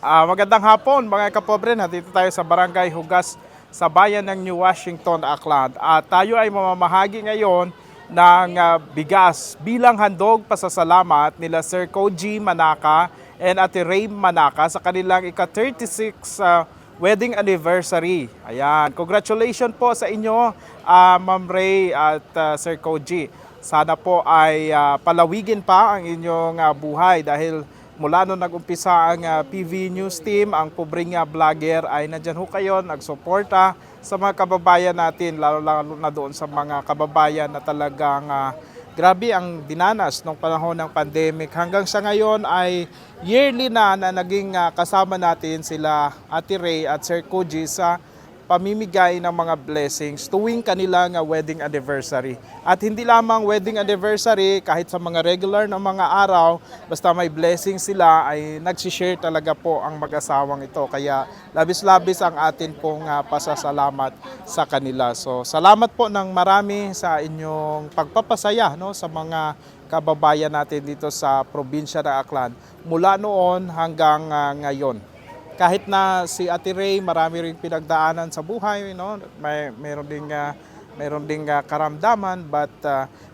Magandang hapon mga kapobre, nandito tayo sa Barangay Hugas sa bayan ng New Washington, Auckland. At tayo ay mamamahagi ngayon ng bigas bilang handog pasasalamat nila Sir Koji Manaka and Ate Ray Manaka sa kanilang ika-36 wedding anniversary. Ayan, congratulations po sa inyo Ma'am Ray at Sir Koji. Sana po ay palawigin pa ang inyong buhay dahil mula nung nag-umpisa ang PV News Team, ang pobreng vlogger ay nandyan ho kayo, nagsuporta sa mga kababayan natin, lalo na doon sa mga kababayan na talagang grabe ang dinanas nung panahon ng pandemic. Hanggang sa ngayon ay yearly na naging kasama natin sila Ate Ray at Sir Koji sa pamimigay ng mga blessings tuwing kanilang wedding anniversary. At hindi lamang wedding anniversary, kahit sa mga regular na mga araw, basta may blessing sila, ay nagsishare talaga po ang mag-asawang ito. Kaya labis-labis ang atin pong pasasalamat sa kanila. So salamat po ng marami sa inyong pagpapasaya, no, sa mga kababayan natin dito sa probinsya ng Auckland mula noon hanggang ngayon. Kahit na si Ate Ray, marami ring pinagdaanan sa buhay, no? Meron ding karamdaman, but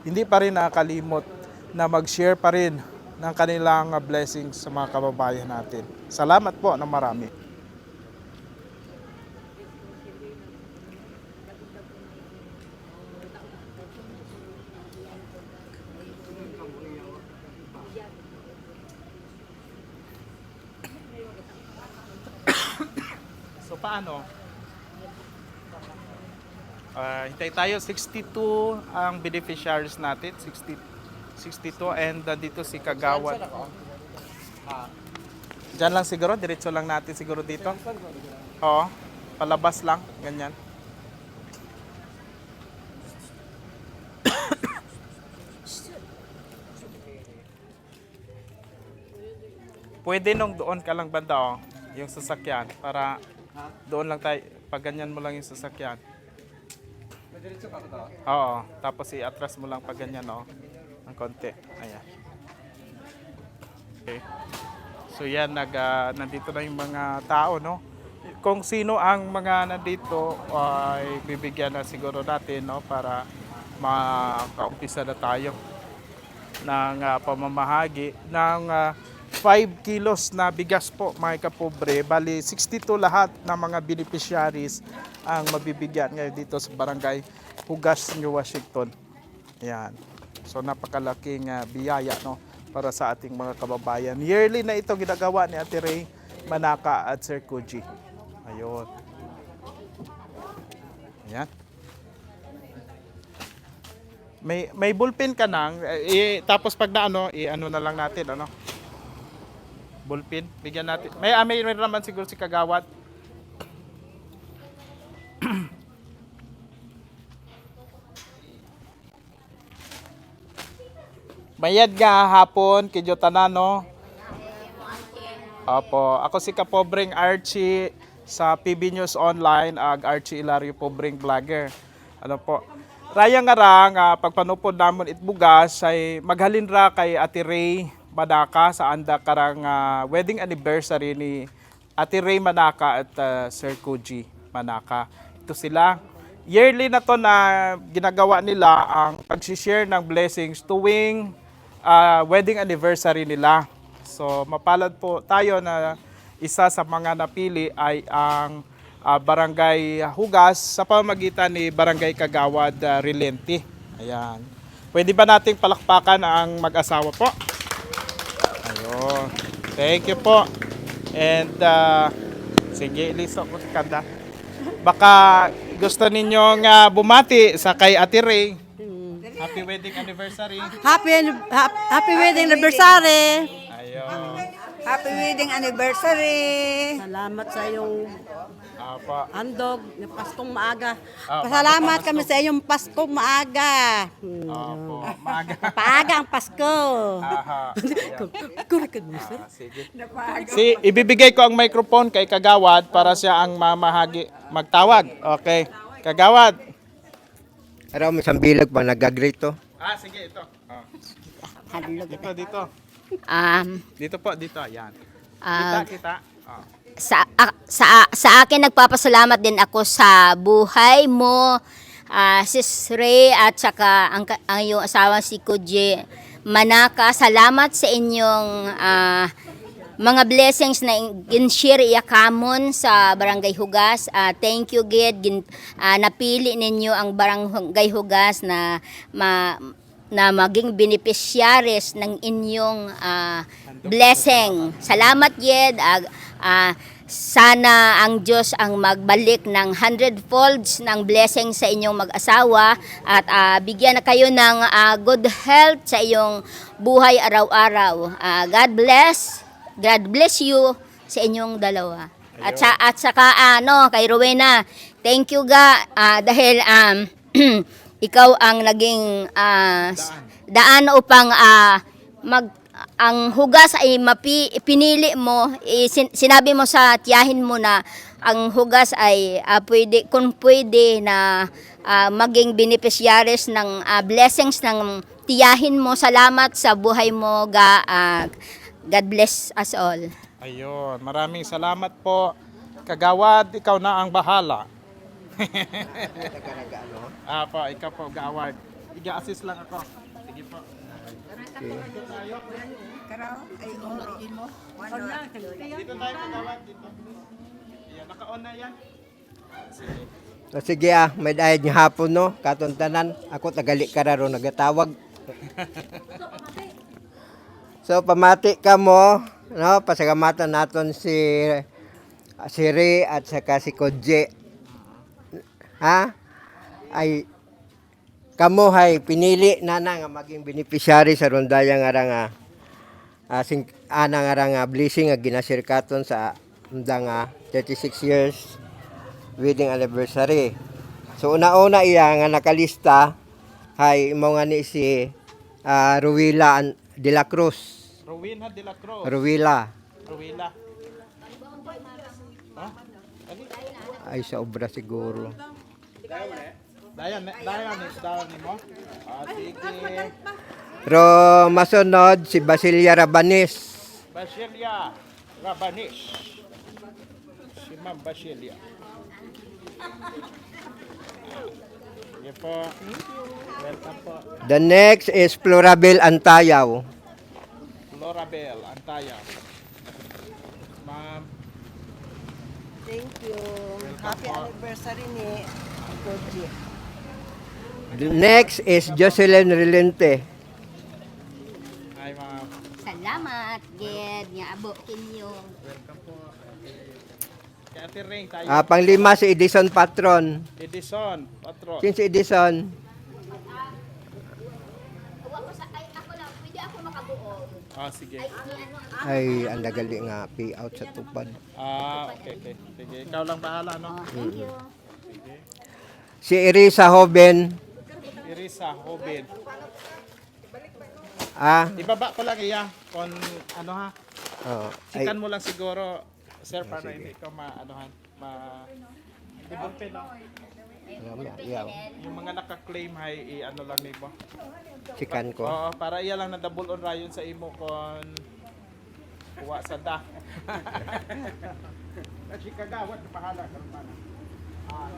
hindi pa rin nakakalimot na mag-share pa rin ng kanilang blessings sa mga kababayan natin. Salamat po ng marami. So paano? Hintay tayo, 62 ang beneficiaries natin, 62, and dito si Kagawad. Diyan lang siguro, diretso lang natin siguro dito. Oo, palabas lang, ganyan. Pwede nung doon ka lang banda, oh, yung sasakyan, para doon lang tayo, pag ganyan mo lang yung sasakyan. Oo, tapos i-atras mo lang pag ganyan, oh, ng konti. Ayan. Okay. So yan, nandito na yung mga tao, no? Kung sino ang mga nandito ay bibigyan na siguro natin, no, para makaumpisa na tayo ng pamamahagi ng 5 kilos na bigas po mga kapobre. Bali 62 lahat ng mga beneficiaries ang mabibigyan ngayon dito sa Barangay Hugas, New Washington. Ayan. So napakalaking biyaya, no, para sa ating mga kababayan. Yearly na ito ginagawa ni Ate Ray Manaka at Sir Koji. Ayun. Ayan. May ballpen ka nang, tapos pag ano na lang natin, ano? Ballpen, bigyan natin. May naman siguro si Kagawad. Bayad nga hapon, kidyo tanano. Opo, ako si Kapobreng Archie sa PB News Online, Archie Ilario Pobreng Vlogger. Ano po? Raya nga rang, pagpanupod namon itbugas ay maghalin ra kay Ate Ray Manaka sa anda karang wedding anniversary ni Ate Ray Manaka at Sir Koji Manaka. Ito sila. Yearly na to na ginagawa nila ang pag-share ng blessings tuwing wedding anniversary nila. So mapalad po tayo na isa sa mga napili ay ang Barangay Hugas sa pamamagitan ni Barangay Kagawad Relente. Ayan. Pwede ba nating palakpakan ang mag-asawa po? Ayun. Thank you po. And sige, liso ko si Kanda. Baka gusto ninyong bumati sa kay Ate Ray. Happy wedding anniversary. Happy wedding anniversary. Ayun. Happy wedding anniversary. Salamat sa iyong Apa. handog na Paskong maaga. Pasalamat kami sa inyong Paskong maaga. Opo. Maga. Paaga ang Pasko. Aha. Kurikad mo, sir. Sige. Ibibigay ko ang microphone kay Kagawad para siya ang mamahagi magtawag. Okay. Kagawad. Araw mo isang bilag pa, nag-agree to. Sige, ito. Hadlog. Dito. Um, Dito po, dito. Ayan. Ah, Kita. Sa akin nagpapasalamat din ako sa buhay mo, Sis Ray, at saka ang iyong asawa si Kuje Manaka. Salamat sa inyong mga blessings na gin-share iyakamon sa Barangay Hugas. Thank you, Gid. Napili ninyo ang Barangay Hugas na maging beneficiaries ng inyong blessing. Salamat, Gid. Sana ang Diyos ang magbalik ng 100 folds ng blessing sa inyong mag-asawa at bigyan na kayo ng good health sa iyong buhay araw-araw. God bless you sa inyong dalawa. At saka kay Rowena, thank you dahil ikaw ang naging daan upang ang hugas ay pinili mo, sinabi mo sa tiyahin mo na ang hugas ay kung pwede na maging beneficiaries ng blessings ng tiyahin mo. Salamat sa buhay mo, God bless us all. Ayun, maraming salamat po. Kagawad, ikaw na ang bahala. Ikaw po, Gawad. Iga-assist lang ako. Sige po. Dito tayo, Kagawad. Dito. Ayan, naka-on na yan. Sige. So, sige may dahil niya hapon no, katuntanan. Ako tagali ka ron nagatawag. So pamati ka mo, no, pasalamatan naton si Ray at saka si Kuje. Ay kamo hay pinili na nga maging beneficiary sa rondaya nga nga blessing nga ginasirkaton sa undang 36 years wedding anniversary. So una-una iya nga nakalista hay mo nga ni si Ruwila de la Cruz. Rowena de la Cruz. Ruwila. Rowena. Ay sa obra siguro. Dayan ni mo. Sige. Pero masunod si Basilia Rabanis. Basilia Rabanis. Si Ma'am Basilia. Sige po. Welcome po. The next is Florabel Antayaw. Florabel Antaya. Ma'am. Thank you. Happy anniversary ni Koji. The next is Jocelyn Relente. Hi, ma'am. Salamat, Ged, nga abo kinyo. Welcome po. Kay Ate Ring tayo. Panglima si Edison Patron. Edison, patron. Sino si Edison? Ako lang, pwede ako makabuo. Sige. Ay, ang dagali nga payout sa tupad. Okay. Sige, ikaw lang bahala, no? Thank you. Si Irisa Hoben. Irisa, Hobin. Ibaba ko lang iya kung ano ha. Sikan mo lang siguro, sir, para hindi ka dibulpen lang. Yung mga naka-claim ay ano lang nimo. Sikan ko. Oo, para iya lang na double on rayon sa imo kon kuha sa da. Kasi kagawad pahala karon pa.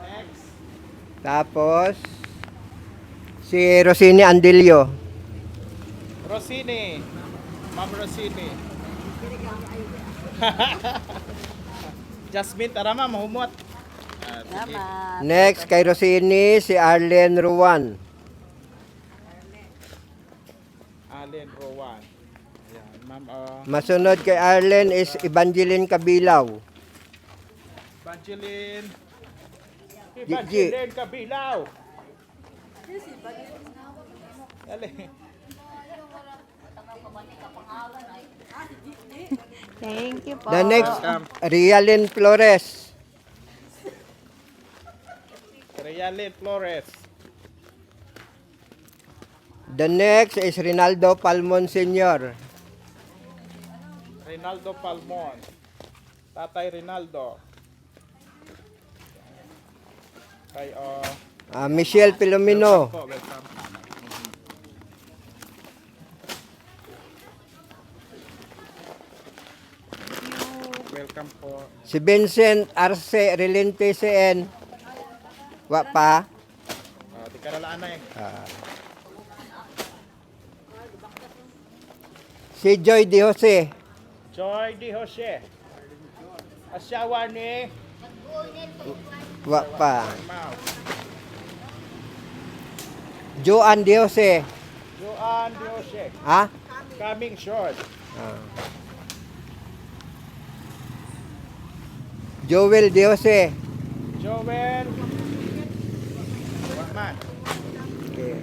Next. Tapos si Rosini Andilio. Rosini. Ma'am Rosini. Jasmine, tara ma'am, humot. Salamat. Next kay Rosini si Arlen Ruan. Allen Rowan. Ayan, ma'am. Masunod kay Arlen is Evangeline Kabilaw. Evangeline. Gigi. Evangeline Kabilaw. Dali. Thank you po. The next, Rialyn Flores. Realin Flores. The next is Rinaldo Palmon Sr. Rinaldo Palmon. Tatay Rinaldo. Kay Michelle Filomeno. po, welcome. Welcome welcome po. Si Vincent Arce Relente CN. Wa pa. Di ka nalaan na eh. Si Joy Di Jose. Joy Di Jose. Asawa ni Wa pa. Mau. Joan Di Jose. Joan Di Jose. Ha? Coming short. Joel Di Jose. Joel. Man. Okay.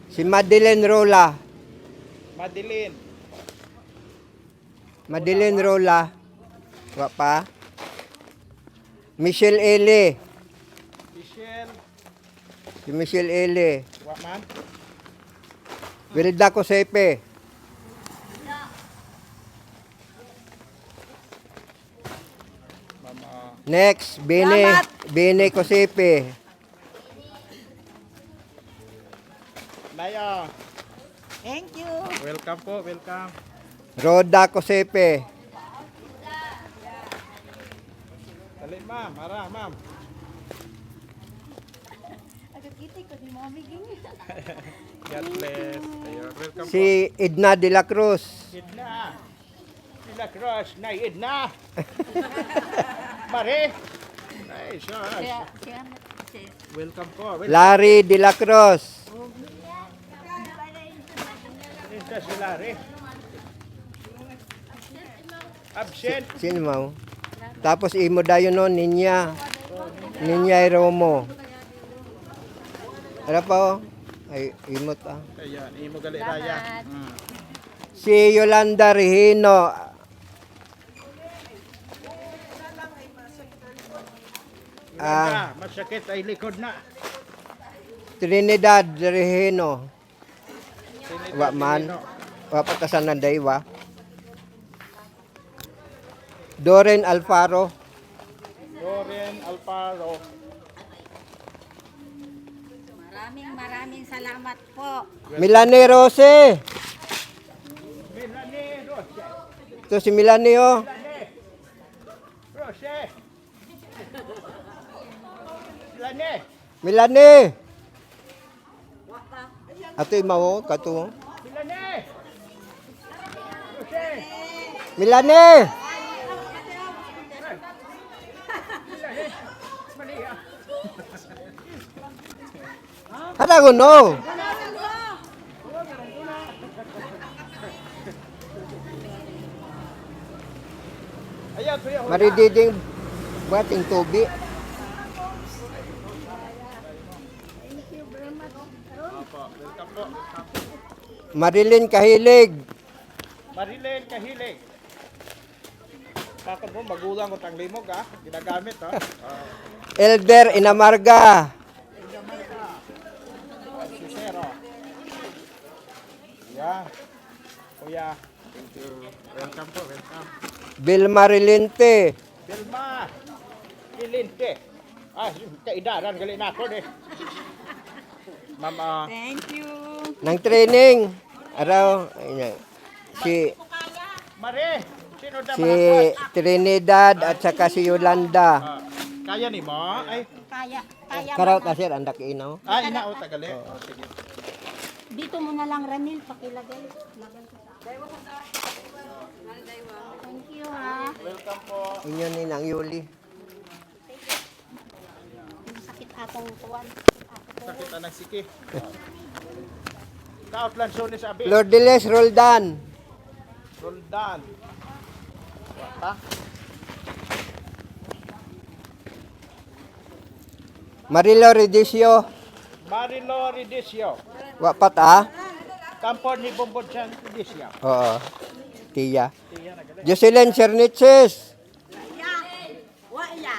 Si Madeline Rola. Madeline. Madeline Rola. Wa pa. Michelle Ele. Michelle. Si Michelle Ele. Man. Wilda Cosepe. Mama. Next, Bene Cosepe. Naya. Thank you. Welcome po, welcome. Roda Cosepe. Dali ma'am, ara ma'am. God bless. Ayun, welcome po. Si Edna de la Cruz. Idna. Sila Cross na Idna. Mare. Ay, shush. Welcome po. Welcome. Larry de la Cruz. Ito sila rin. Absent. Sino mo? Tapos imo dayo no, Ninya. Ninya Romo. Ano pa oh? Ay, imo ta. Ayan, imo gali raya. Si Yolanda Regino. Masakit ay likod na. Trinidad Regino. Sinita Wa man. Pilino. Wa patasan na daywa. Doren Alfaro. Doren Alparo. Maraming salamat po. Milane Rose. Melanie Rose. Ito si Milane oh. Rose. Melanie. Milane. Ato imaw kato. Melanie. Rose. Milane. Malia. Hada ko no. Ayan, tuya. Marididing bating tubi. Welcome po. Marilyn Kahilig. Marilyn Kahilig. Bakit mo magulang ko tang limog ha? Ginagamit ha? Elder Inamarga. Susero. Yan. Kuya. Thank you. Welcome po, welcome. Vilma Rilinte. Vilma. Kilinte. Kaidaran gali na ako eh. Mama. Thank you. Nang training. Araw. Ayun, si Mare. Sino da si Trinidad at saka si Yolanda. kaya ni mo? Ay, Kaya Karaw ta sir andak inaw. ina o tagali. Oh, sige. dito mo na lang Ranil pakilagay. Thank you ha. Welcome po. Inyo ni nang Yuli. Sakit akong tuwan. Sakit anak siki. Kautlan so ni sabi. Lourdes Roldan. Roldan. Wata. Marilo Redicio. Marilo Ridicio. Wapat ah. Kampo ni Bombon San Ridicio. Oo. Tiya. Jocelyn Cerniches. Waya.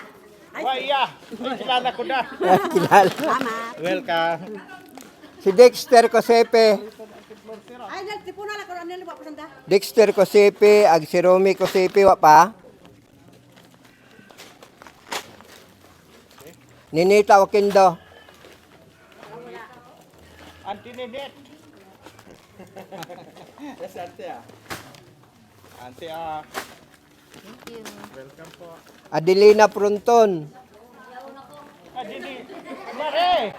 Ay, kilala ko na. Kilala. Welcome. Si Dexter Cosepe. Ay, nagtipuna na ko Ranil ba pasanda? Dexter Cosepe, ag si Romy Cosepe wa pa. Ninita Oquindo. Auntie Ninette. Asante ah. Ante, Thank you. welcome po. Adelina Pronton. Adili, Mare!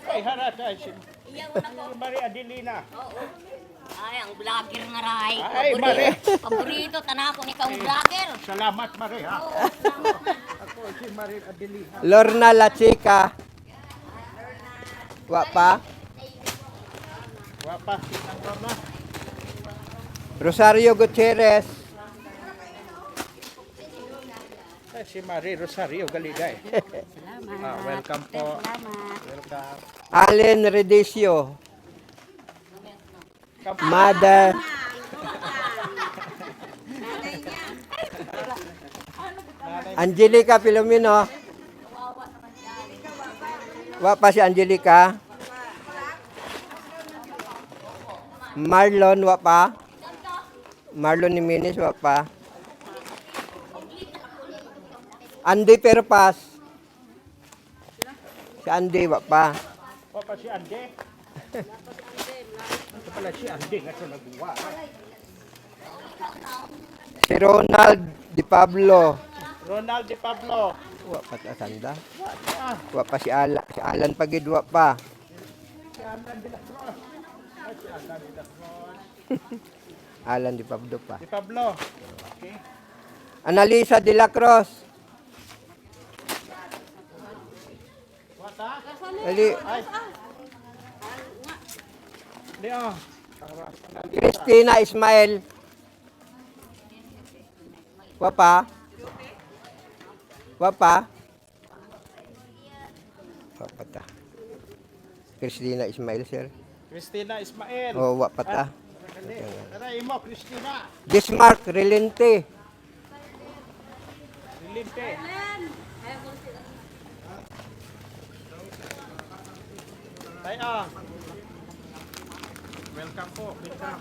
Ay, harap tayo si Mare Adelina. Ay, ang vlogger nga ray. Ay, Mare! Paborito, tanako ni kang vlogger. Salamat, Mare, ha? Ako si Mare Adelina. Lorna La Chica. Wa pa. Wapa, ang mama. Rosario Gutierrez. Ay, si Mare Rosario Galigay. Salamat. Welcome po. Salamat. Welcome. Allen Redicio. Mother. Angelica Filomeno. Wa pa si Angelica. Marlon wa pa. Marlon Jimenez wa pa. Andy Perpas. Si Andy wa pa. Wapa si Ande. Ito pala si Ande nga siya nagbuwa. Si Ronald Di Pablo. Ronald De Pablo. Wa pa ta sanda. Wa pa si Alan. Si Alan Pagid wa pa. Si Alan de la Cruz. Ay, si Alan de la Cruz. Alan Di Pablo pa. De Pablo. Okay. Analisa de la Cruz. Wata? Ali, Ay. Di, Christina Ismael. Wa pa. Wa pa. Wa pa ta. Christina Ismael, sir. Christina Ismael. O, wa pa ta. Aray mo, Christina. Bismarck Relente. Lilinte. Tay, welcome po. Welcome.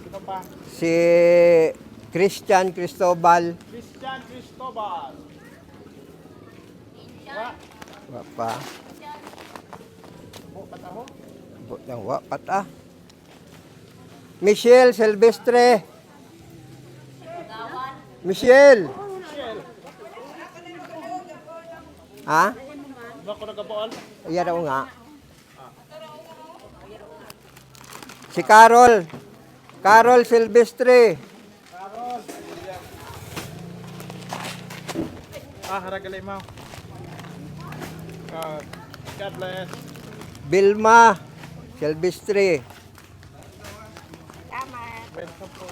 Sino pa? Si Christian Cristobal. Christian Cristobal. Wa. Wa pa. Po, pataho. Butang wa pa ta. Michelle Silvestre. Michelle. Michelle. Ha? Ba ko nagaboon? Iya daw nga. Si Carol. Carol Silvestre. Carol. Haragalay mo. God bless. Vilma Silvestre. Welcome po.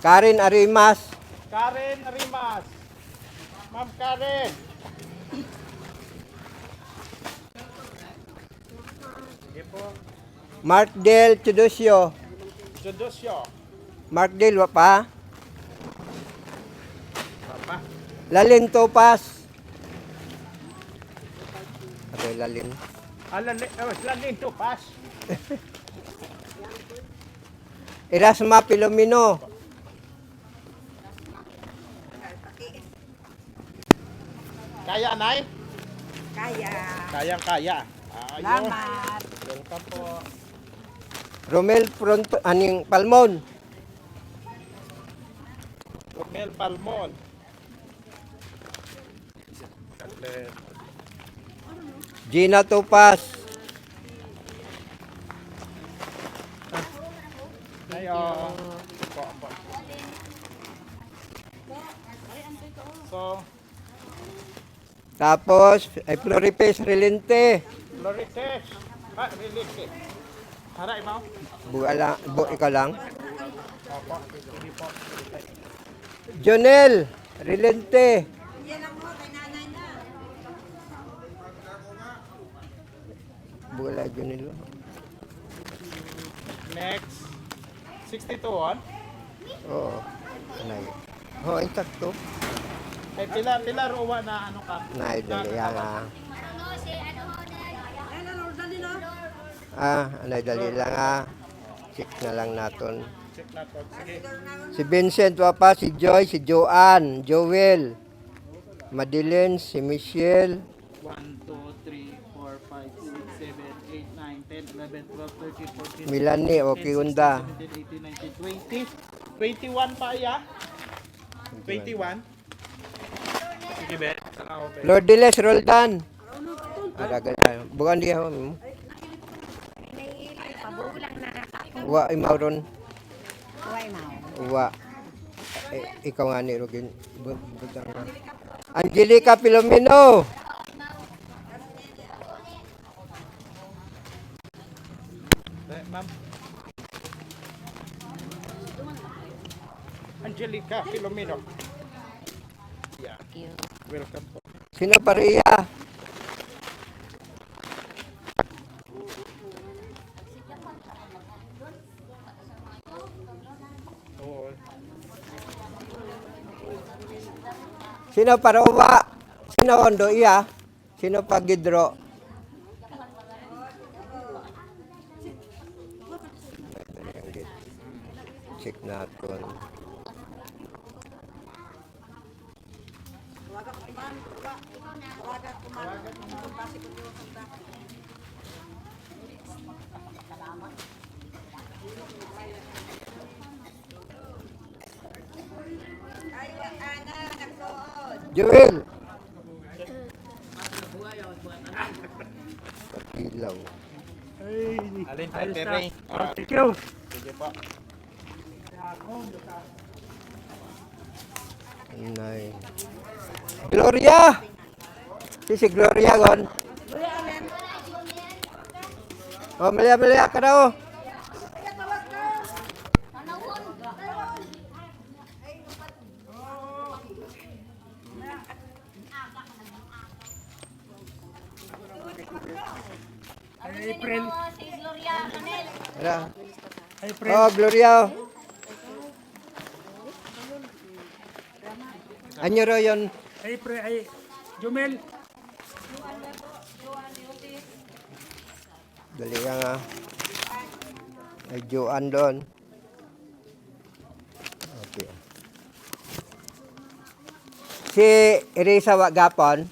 Karen Arimas. Karen Arimas. Ma'am Karen. Sige po. Mark Del Chudosio. Jodosyo. Mark Del wa pa. Papa. Lalin Topas. Okay, Lalin. Lanin to pass. Erasma Pilomino. Kaya, Nay? Kaya. Kayang-kaya. Ayun. Salamat. Welcome po. Romel Pronto, aning Palmon. Romel Palmon. God bless. Gina Topas. Ayo. So, Tapos, ay Floripes Relente. Florites. Relite. Haray mo. Ikaw lang. Jonel Relente. Bula Jonel. Next. 62 on. Oo. Anay. Oh, insakto. Ay, pila ruwa na ano ka? Nay, dali nga. Anay, dali lang Check na lang natin. Check na to. Sige. Si Vincent Wapa, si Joy, si Joanne, Joel, Madeline, si Michelle, 1, 2, 3, 4, 5, 6, 7, 8, 9, 10, 11, 12, 13, 14, Milani, okay, unda. 17, 18, 19, 20. 21 pa iya? 21? Sige, be. Salamat, be. Lourdes Roldan. Aragal tayo. Bukan dia. Pabulang na ako. Wa imauron. Huwag mo. Wa. Ikaw nga ni Rugin. Butang ka. Angelica Filomeno. Be, ma'am. Angelica Filomeno. Yeah. Welcome po. Sino pa riya? Oo. Sino pa Rowa? Sino Ondo iya? Sino pa Gidro? Check natin. Joel! Ilaw. Alin pa, Tere? Thank you. Sige po. Nay. Gloria! Si Gloria gon. Oh, malia ka daw. April. Ara. April. Oh, Gloria. Anyo ro yon. April. Ay, Jumel. Dali ka nga. Ay, Joan doon. Okay. Si Erisa Wagapon.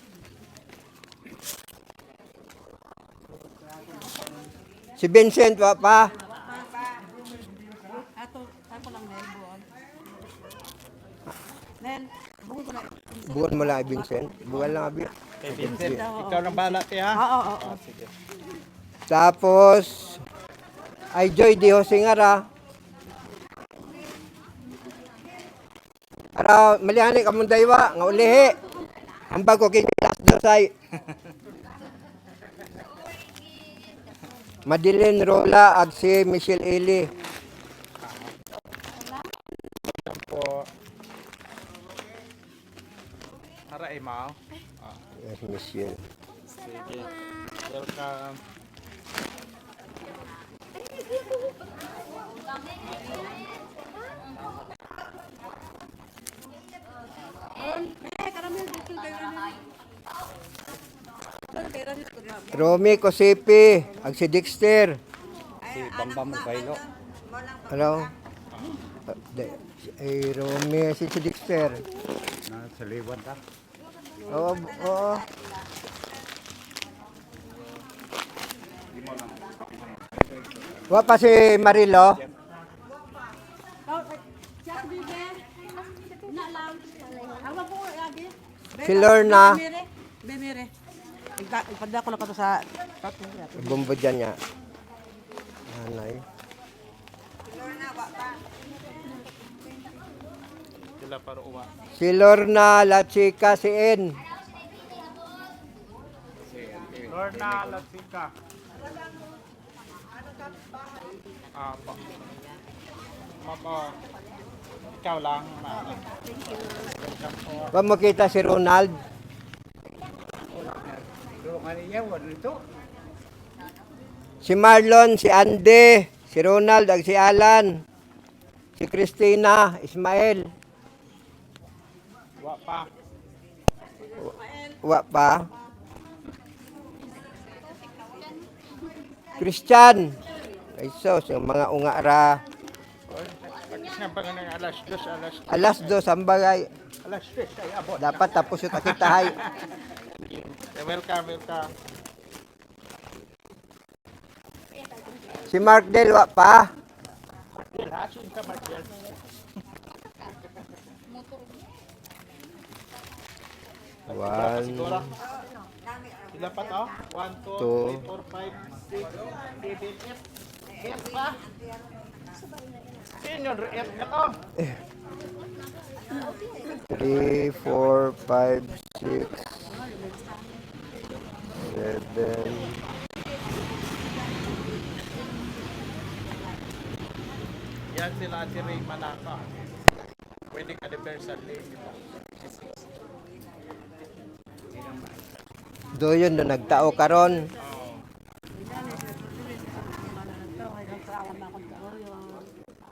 Si Vincent wa pa. Ako lang na buwan. Nen, buwan ko na. Buwan mo lang, Vincent. Buwan lang, abi. Kay Vincent, ikaw nang bahala, te, ha? Oo. Sige. Tapos, ay Joy Di Hosingara. Ara, malihani ka mong daywa, nga ulihi. Ang bago kinilas dosay. Madeline Rola ag si Michelle Eli. Yan po. Ara, Mao. Yes, Michelle. Sige. Welcome. Romy Cosipi ag si Dexter. Si Bambam Bailo. Hello? Ay, Romy si Dexter. Na sa liwan ka. Oo, oo. Wa pa si Marilo. Si Lorna. Bemere. Ipada ko lang ka to sa Bumbo dyan niya. Anay. Sila para uwa. Si Lorna, la chica, si En. Lorna Latsika. Po. Mama, ikaw lang. Welcome po. Wa mo kita si Ronald. So, kaniya, wala ito. Si Marlon, si Andy, si Ronald, ag si Alan. Si Christina, Ismael. Wa pa. Wa pa. Christian. Ay sos, yung mga unga ra. Nga pa nga ng alas 2, Alas 2 ang bagay. alas 3 ay abot. Dapat tapos yung takitahay. Welcome, welcome. Si Mark Del wa pa. One, Sila pa to? 1, 2, Two. 3, 4, 5, 6, 7, 8. 8 pa? Senior, 8 ka to? 3, 4, 5, 6, 7. Yan sila si Ray Manaka. Wedding anniversary. Do yun na nagtao karon.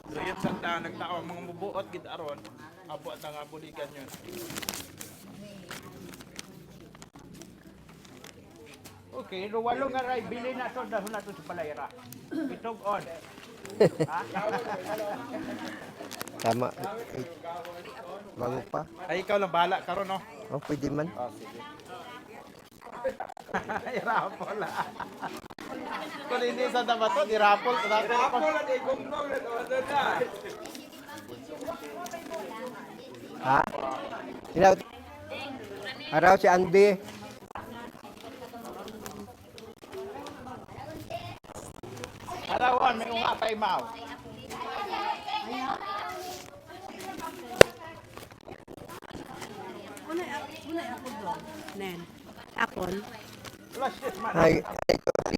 So yun sa nagtao, mga mubuot gid aron. Abot na nga buligan yun. Okay, ruwalo nga ray, bili na to, dahon na to sa palayra. Itog on. Tama. Bago pa. Ay, ikaw lang bahala karon no? Oh, pwede man. Irapol ah. Kung hindi sa dapat to, dirapol. Dirapol na di, gumgong na. Ha? Sinaw. Araw si Andy. Arawan, may unga pa imaw. Nen. Akon. Flash this man. Ay,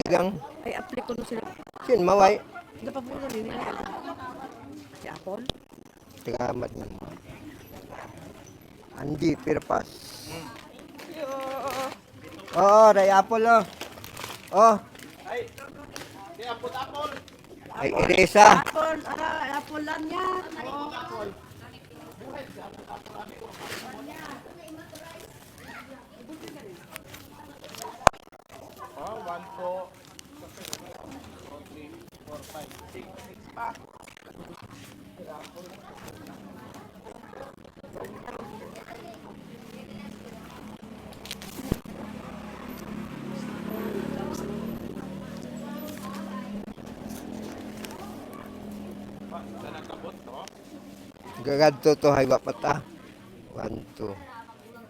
ligang. Ay, apply ko na sila. Sin maway. Hindi pa po na rin. Si Akon. Tigamat man. Andy Pirpas. Oh, Ray Apple oh. Oh, Ay, di apol-apol. ay Eresa. Akon, Akon lang niya. Oh, 1, 2, 3, 4, 5, 6, 6 pa. Gagad to haywa pata. 1, 2,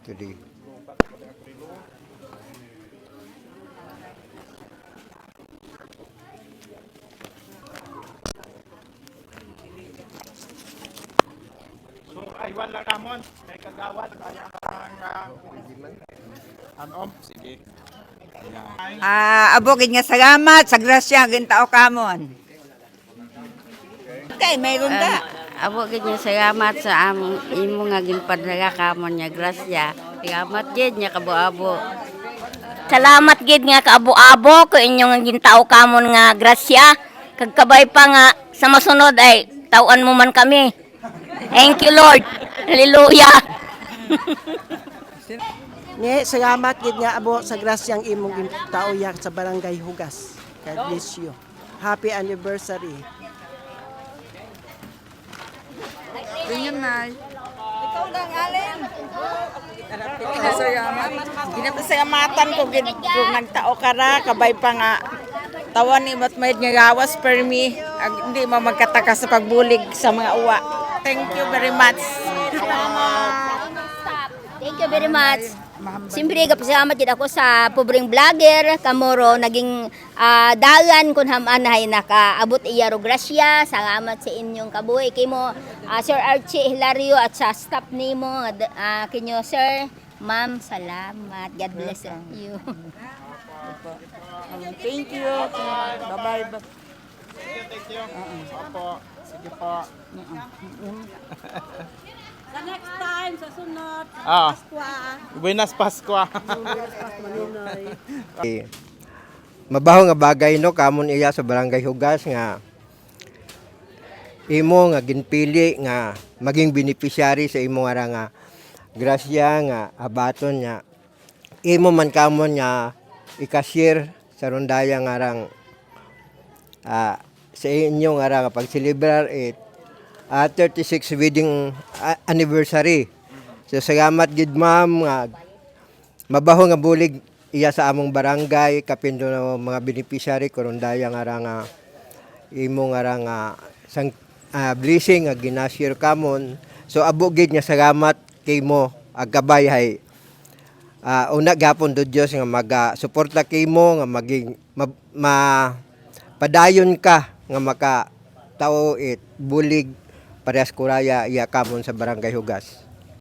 3. So, aywan lang namon. May kagawad. Kaya ang sige. Abogid nga salamat sa grasya gintao kamon. Okay, mayroon ka. Abo gid niya salamat sa among imo nga ginpadala kamon niya grasya. Salamat gid niya kabo-abo. Salamat gid nga kaabo-abo ko inyong gintao kamon nga grasya. Kag kabay pa nga sa masunod ay tawan mo man kami. Thank you Lord. Hallelujah. Ni salamat gid nga abo sa grasyang imong gintauya sa barangay Hugas. God bless you. Happy anniversary. Ikaw lang, Alin. Ginapasalamatan ko gid kung nagtao ka ra kabay pa nga tawan ni may nga gawas per me hindi mo magkataka sa pagbulig sa mga uwa. Thank you very much. Thank you very much. Siyempre, kapasalamat din ako sa pobreng vlogger, kamoro, naging dalan kung hamanahay nakaabot iyaro grasya. Salamat sa inyong kabuhi. Kay mo, Sir Archie Hilario at sa staff ni mo, kinyo, Sir. Ma'am, salamat. God bless you. Thank you. Bye-bye. Thank you. Opo. Sige po. Sa next time, sa sunod. Buenas Pascua. Mabaho nga bagay no kamon iya sa barangay Hugas nga imo nga ginpili nga maging beneficiary sa imo nga grasya nga abaton nya imo man kamon nga ikashare sa rondaya nga rang sa inyo nga rang pag-celebrar 36 wedding anniversary. So salamat gid ma'am nga mabaho nga bulig iya sa among barangay kapindo na mga beneficiary kurundaya nga imo nga ra nga sang blessing nga ginashare kamon. So abo gid nga salamat kay mo agkabay hay una gapon do Dios nga suporta kay mo nga maging padayon ka nga maka tao bulig parehas kuraya iya kamon sa Barangay Hugas.